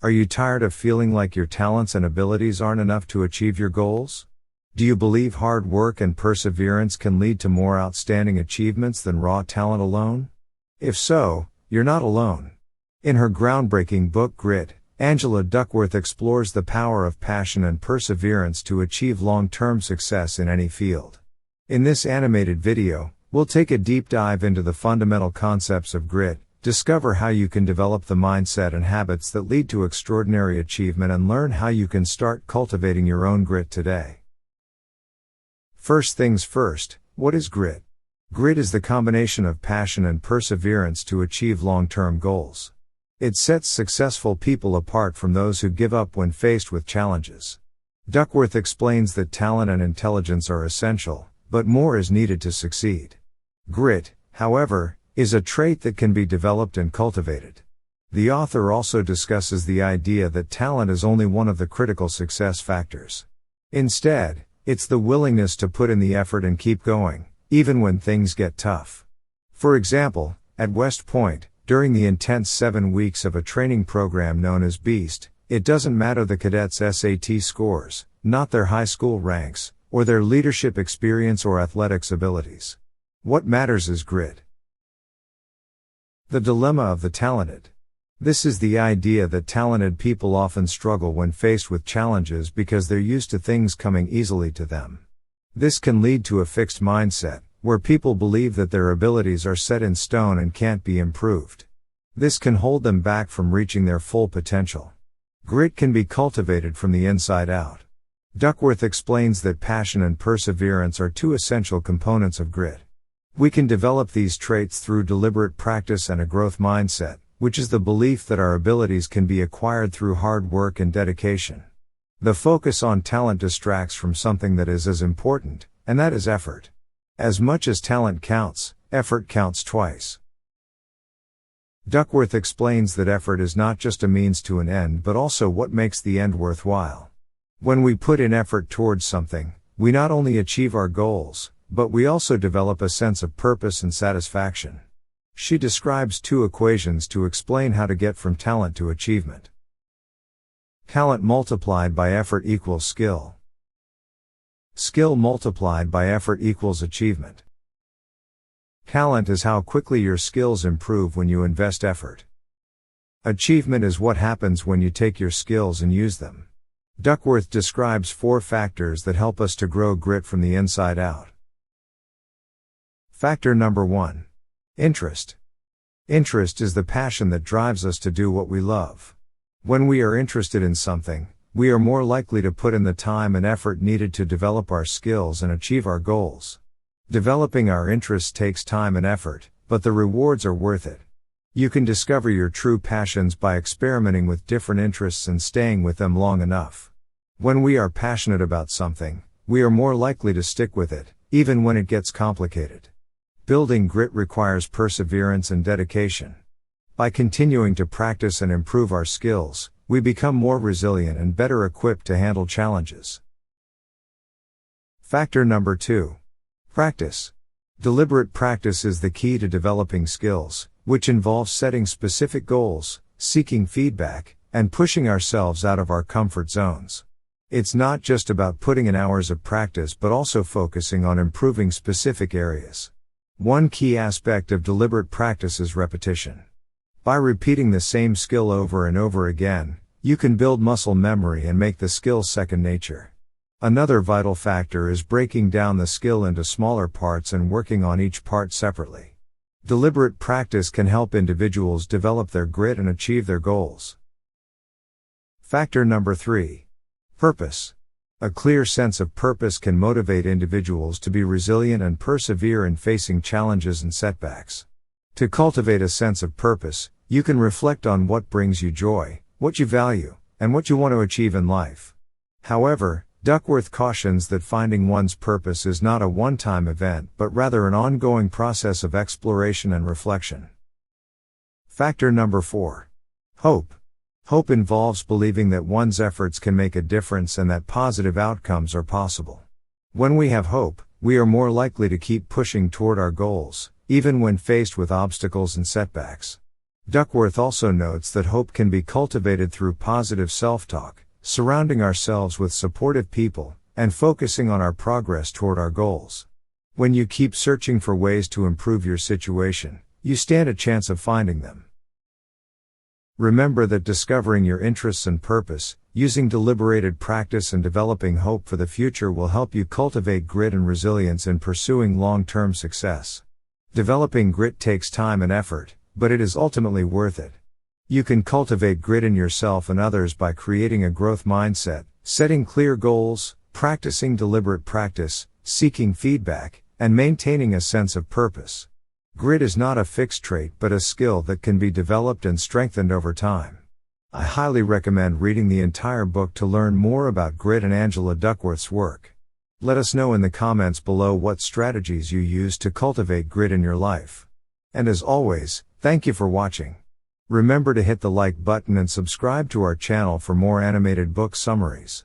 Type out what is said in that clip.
Are you tired of feeling like your talents and abilities aren't enough to achieve your goals? Do you believe hard work and perseverance can lead to more outstanding achievements than raw talent alone? If so, you're not alone. In her groundbreaking book Grit, Angela Duckworth explores the power of passion and perseverance to achieve long-term success in any field. In this animated video, we'll take a deep dive into the fundamental concepts of grit, discover how you can develop the mindset and habits that lead to extraordinary achievement, and learn how you can start cultivating your own grit today. First things first, what is grit? Grit is the combination of passion and perseverance to achieve long-term goals. It sets successful people apart from those who give up when faced with challenges. Duckworth explains that talent and intelligence are essential, but more is needed to succeed. Grit, however, is a trait that can be developed and cultivated. The author also discusses the idea that talent is only one of the critical success factors. Instead, it's the willingness to put in the effort and keep going, even when things get tough. For example, at West Point, during the intense 7 weeks of a training program known as BEAST, it doesn't matter the cadets' SAT scores, not their high school ranks, or their leadership experience or athletics abilities. What matters is grit. The dilemma of the talented. This is the idea that talented people often struggle when faced with challenges because they're used to things coming easily to them. This can lead to a fixed mindset, where people believe that their abilities are set in stone and can't be improved. This can hold them back from reaching their full potential. Grit can be cultivated from the inside out. Duckworth explains that passion and perseverance are two essential components of grit. We can develop these traits through deliberate practice and a growth mindset, which is the belief that our abilities can be acquired through hard work and dedication. The focus on talent distracts from something that is as important, and that is effort. As much as talent counts, effort counts twice. Duckworth explains that effort is not just a means to an end but also what makes the end worthwhile. When we put in effort towards something, we not only achieve our goals, but we also develop a sense of purpose and satisfaction. She describes two equations to explain how to get from talent to achievement. Talent multiplied by effort equals skill. Skill multiplied by effort equals achievement. Talent is how quickly your skills improve when you invest effort. Achievement is what happens when you take your skills and use them. Duckworth describes 4 factors that help us to grow grit from the inside out. Factor number 1. Interest. Interest is the passion that drives us to do what we love. When we are interested in something, we are more likely to put in the time and effort needed to develop our skills and achieve our goals. Developing our interests takes time and effort, but the rewards are worth it. You can discover your true passions by experimenting with different interests and staying with them long enough. When we are passionate about something, we are more likely to stick with it, even when it gets complicated. Building grit requires perseverance and dedication. By continuing to practice and improve our skills, we become more resilient and better equipped to handle challenges. Factor number 2. Practice. Deliberate practice is the key to developing skills, which involves setting specific goals, seeking feedback, and pushing ourselves out of our comfort zones. It's not just about putting in hours of practice but also focusing on improving specific areas. One key aspect of deliberate practice is repetition. By repeating the same skill over and over again, you can build muscle memory and make the skill second nature. Another vital factor is breaking down the skill into smaller parts and working on each part separately. Deliberate practice can help individuals develop their grit and achieve their goals. Factor number 3. Purpose. A clear sense of purpose can motivate individuals to be resilient and persevere in facing challenges and setbacks. To cultivate a sense of purpose, you can reflect on what brings you joy, what you value, and what you want to achieve in life. However, Duckworth cautions that finding one's purpose is not a one-time event but rather an ongoing process of exploration and reflection. Factor number 4. Hope. Hope involves believing that one's efforts can make a difference and that positive outcomes are possible. When we have hope, we are more likely to keep pushing toward our goals, even when faced with obstacles and setbacks. Duckworth also notes that hope can be cultivated through positive self-talk, surrounding ourselves with supportive people, and focusing on our progress toward our goals. When you keep searching for ways to improve your situation, you stand a chance of finding them. Remember that discovering your interests and purpose, using deliberated practice and developing hope for the future will help you cultivate grit and resilience in pursuing long-term success. Developing grit takes time and effort, but it is ultimately worth it. You can cultivate grit in yourself and others by creating a growth mindset, setting clear goals, practicing deliberate practice, seeking feedback, and maintaining a sense of purpose. Grit is not a fixed trait but a skill that can be developed and strengthened over time. I highly recommend reading the entire book to learn more about grit and Angela Duckworth's work. Let us know in the comments below what strategies you use to cultivate grit in your life. And as always, thank you for watching. Remember to hit the like button and subscribe to our channel for more animated book summaries.